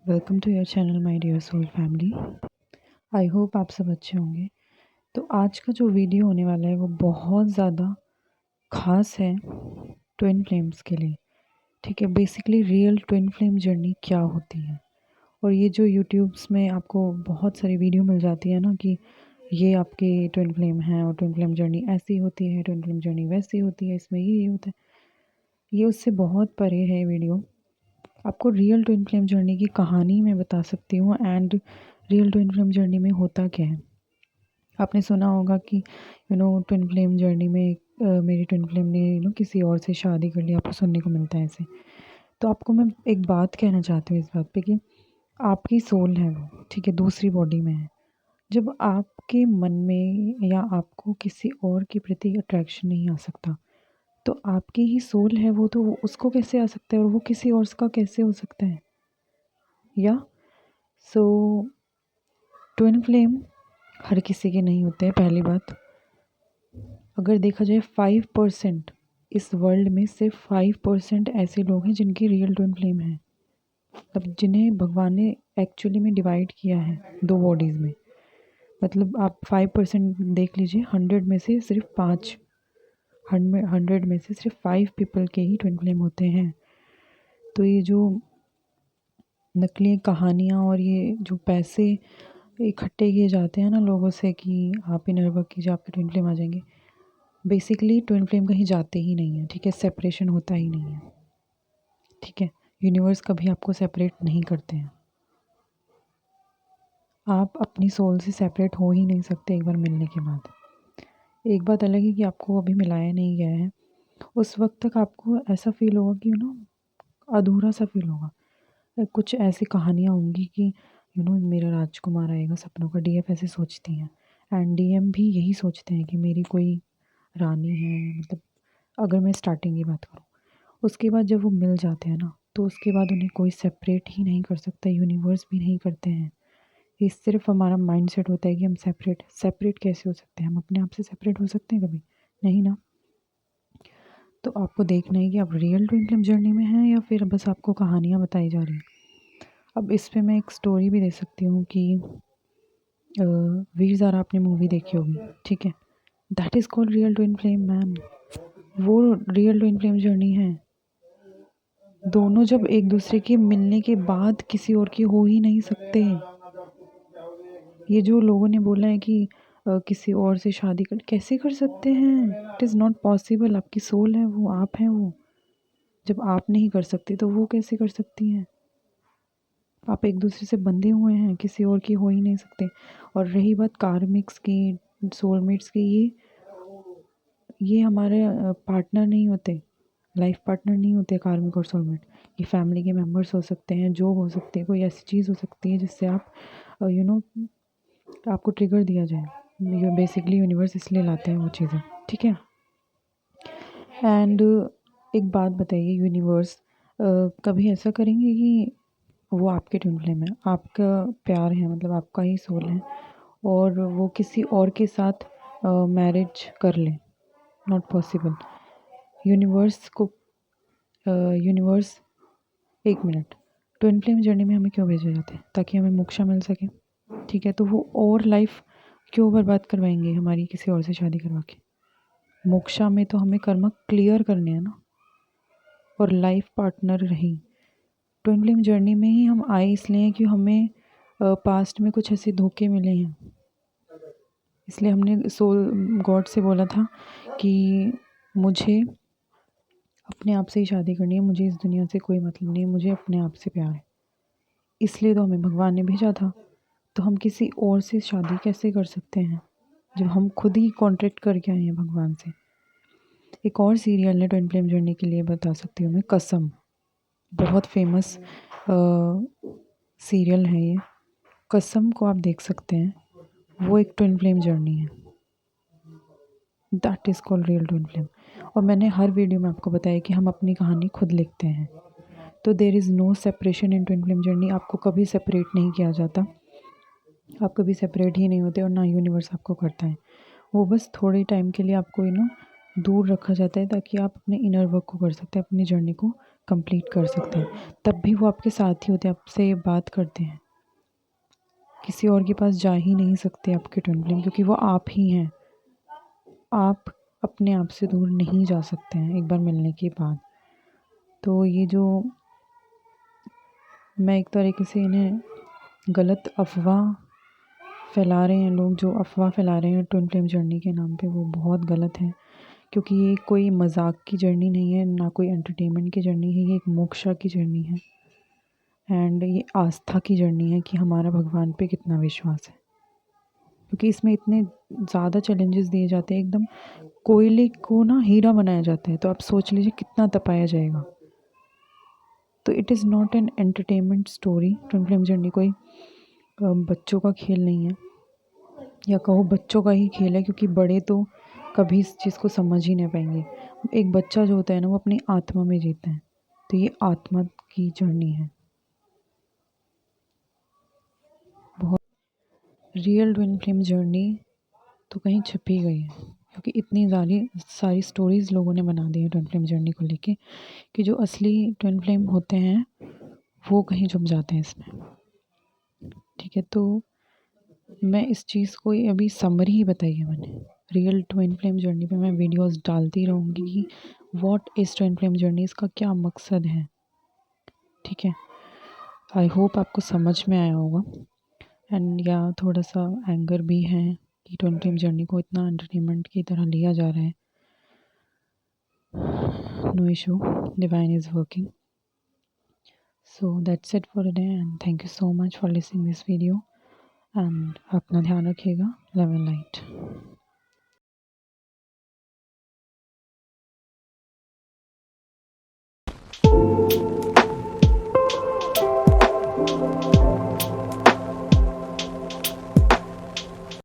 Welcome to your channel my dear soul family. I hope आप सब अच्छे होंगे। तो आज का जो वीडियो होने वाला है वो बहुत ज़्यादा ख़ास है ट्विन फ्लेम्स के लिए। ठीक है, basically real twin flame journey क्या होती है। और ये जो यूट्यूब्स में आपको बहुत सारी वीडियो मिल जाती है ना कि ये आपकी ट्विन फ्लेम है और ट्विन फ्लेम जर्नी ऐसी होती है, ट्विन फ्लेम जर्नी वैसी होती है, इसमें ये होता है, ये उससे बहुत परे है वीडियो। आपको रियल ट्विन फ्लेम जर्नी की कहानी मैं बता सकती हूँ and real twin flame journey में होता क्या है। आपने सुना होगा कि ट्विन फ्लेम जर्नी में मेरी ट्विन फ्लेम ने किसी और से शादी कर ली, आपको सुनने को मिलता है ऐसे। तो आपको मैं एक बात कहना चाहती हूँ इस बात पे कि आपकी सोल है वो, ठीक है, दूसरी बॉडी में है। जब आपके मन में या आपको किसी और के प्रति अट्रैक्शन नहीं आ सकता तो आपकी ही सोल है वो, तो उसको कैसे आ सकता है और वो किसी और का कैसे हो सकता है। या सो ट्विन फ्लेम हर किसी के नहीं होते हैं। पहली बात, अगर देखा जाए 5%, इस वर्ल्ड में सिर्फ 5% ऐसे लोग हैं जिनकी रियल ट्विन फ्लेम है, मतलब जिन्हें भगवान ने एक्चुअली में डिवाइड किया है दो बॉडीज़ में। मतलब आप 5% देख लीजिए, 100 में से सिर्फ 5, 100 में से सिर्फ 5 पीपल के ही ट्विन फ्लेम होते हैं। तो ये जो नकली कहानियाँ और ये जो पैसे इकट्ठे किए जाते हैं ना लोगों से कि आप इनर वर्क कीजिए आपके ट्विन फ्लेम आ जाएंगे, बेसिकली ट्विन फ्लेम कहीं जाते ही नहीं है। ठीक है, सेपरेशन होता ही नहीं है। ठीक है, यूनिवर्स कभी आपको सेपरेट नहीं करते हैं। आप अपनी सोल से सेपरेट हो ही नहीं सकते एक बार मिलने के बाद। एक बात अलग है कि आपको अभी मिलाया नहीं गया है, उस वक्त तक आपको ऐसा फील होगा कि अधूरा सा फील होगा। कुछ ऐसी कहानियाँ होंगी कि मेरा राजकुमार आएगा सपनों का, डीएफ ऐसे सोचती हैं एंड डीएम भी यही सोचते हैं कि मेरी कोई रानी है। मतलब अगर मैं स्टार्टिंग की बात करूँ, उसके बाद जब वो मिल जाते हैं ना तो उसके बाद उन्हें कोई सेपरेट ही नहीं कर सकता, यूनिवर्स भी नहीं करते हैं। ये सिर्फ हमारा माइंड सेट होता है कि हम सेपरेट कैसे हो सकते हैं। हम अपने आप से सेपरेट हो सकते हैं कभी नहीं ना। तो आपको देखना है कि आप रियल ट्विन फ्लेम जर्नी में हैं या फिर बस आपको कहानियाँ बताई जा रही हैं। अब इस पे मैं एक स्टोरी भी दे सकती हूँ कि वीर ज़ारा आपने मूवी देखी होगी, ठीक है, that is called real twin flame man. वो रियल ट्विन फ्लेम जर्नी है। दोनों जब एक दूसरे के मिलने के बाद किसी और की हो ही नहीं सकते। ये जो लोगों ने बोला है कि किसी और से शादी कर कैसे कर सकते हैं, इट इज़ नॉट पॉसिबल। आपकी सोल है वो, आप हैं वो। जब आप नहीं कर सकते तो वो कैसे कर सकती हैं। आप एक दूसरे से बंधे हुए हैं, किसी और की हो ही नहीं सकते। और रही बात कार्मिक्स की, सोलमेट्स की, ये हमारे पार्टनर नहीं होते, लाइफ पार्टनर नहीं होते कार्मिक और सोलमेट। ये फैमिली के मेम्बर्स हो सकते हैं, जो हो सकते हैं, कोई ऐसी चीज़ हो सकती है जिससे आप आपको ट्रिगर दिया जाए। ये बेसिकली यूनिवर्स इसलिए लाते हैं वो चीज़ें, ठीक है। एंड एक बात बताइए, यूनिवर्स कभी ऐसा करेंगे कि वो आपके ट्विन फ्लेम है, आपका प्यार है, मतलब आपका ही सोल है, और वो किसी और के साथ मैरिज कर ले? Not possible. यूनिवर्स को यूनिवर्स, एक मिनट, ट्विन फ्लेम जर्नी में हमें क्यों भेजे जाते हैं? ताकि हमें मोक्षा मिल सके, ठीक है। तो वो और लाइफ क्यों बर्बाद करवाएंगे हमारी किसी और से शादी करवा के? मोक्षा में तो हमें कर्म क्लियर करने हैं ना, और लाइफ पार्टनर रही। ट्विन फ्लेम जर्नी में ही हम आए इसलिए कि हमें पास्ट में कुछ ऐसे धोखे मिले हैं, इसलिए हमने सोल गॉड से बोला था कि मुझे अपने आप से ही शादी करनी है, मुझे इस दुनिया से कोई मतलब नहीं है, मुझे अपने आप से प्यार है। इसलिए तो हमें भगवान ने भेजा था। तो हम किसी और से शादी कैसे कर सकते हैं जब हम खुद ही कॉन्ट्रैक्ट करके आए हैं भगवान से। एक और सीरियल है ट्विन फ्लेम जर्नी के लिए बता सकती हूँ मैं, कसम। बहुत फेमस सीरियल है ये। कसम को आप देख सकते हैं, वो एक ट्विन फ्लेम जर्नी है। That is called real twin flame. और मैंने हर वीडियो में आपको बताया कि हम अपनी कहानी खुद लिखते हैं। तो there is no separation in twin flame journey. आपको कभी सेपरेट नहीं किया जाता, आप कभी सेपरेट ही नहीं होते, और ना यूनिवर्स आपको करता है। वो बस थोड़े टाइम के लिए आपको दूर रखा जाता है ताकि आप अपने इनर वर्क को कर सकते हैं, अपनी जर्नी को कंप्लीट कर सकते हैं, तब भी वो आपके साथ ही होते हैं, आपसे बात करते हैं। किसी और के पास जा ही नहीं सकते आपके ट्विन फ्लेम, क्योंकि वो आप ही हैं। आप अपने आप से दूर नहीं जा सकते हैं एक बार मिलने के बाद। तो ये जो मैं एक तरीके से इन्हें गलत अफ़वाह फैला रहे हैं लोग, जो अफ़वाह फैला रहे हैं ट्विन फ्लेम जर्नी के नाम पे, वो बहुत गलत है। क्योंकि ये कोई मजाक की जर्नी नहीं है, ना कोई एंटरटेनमेंट की जर्नी है, ये एक मोक्षा की जर्नी है। एंड ये आस्था की जर्नी है कि हमारा भगवान पे कितना विश्वास है। क्योंकि इसमें इतने ज़्यादा चैलेंजेस दिए जाते हैं, एकदम कोयले को ना हीरा बनाया जाता है। तो आप सोच लीजिए कितना तपाया जाएगा। तो it is not an entertainment story. Twin flame journey कोई बच्चों का खेल नहीं है, या कहो बच्चों का ही खेल है, क्योंकि बड़े तो कभी इस चीज़ को समझ ही नहीं पाएंगे। एक बच्चा जो होता है ना, वो अपनी आत्मा में जीता है। तो ये आत्मा की जर्नी है। बहुत रियल ट्विन फ्लेम जर्नी तो कहीं छिप ही गई है, क्योंकि इतनी सारी स्टोरीज़ लोगों ने बना दी है ट्विन फ्लेम जर्नी को लेके, कि जो असली ट्विन फ्लेम होते हैं वो कहीं छुप जाते हैं इसमें। ठीक है, तो मैं इस चीज़ को अभी समरी ही बताई है मैंने। रियल ट्विन फ्लेम जर्नी पे मैं वीडियोस डालती रहूँगी कि what is twin flame journey, इसका क्या मकसद है। ठीक है, आई होप आपको समझ में आया होगा। एंड या थोड़ा सा एंगर भी है कि ट्विन फ्लेम जर्नी को इतना एंटरटेनमेंट की तरह लिया जा रहा है। No issue, divine is working. So that's it for today, and thank you so much for listening this video. And अपना ध्यान रखिएगा। Love and light.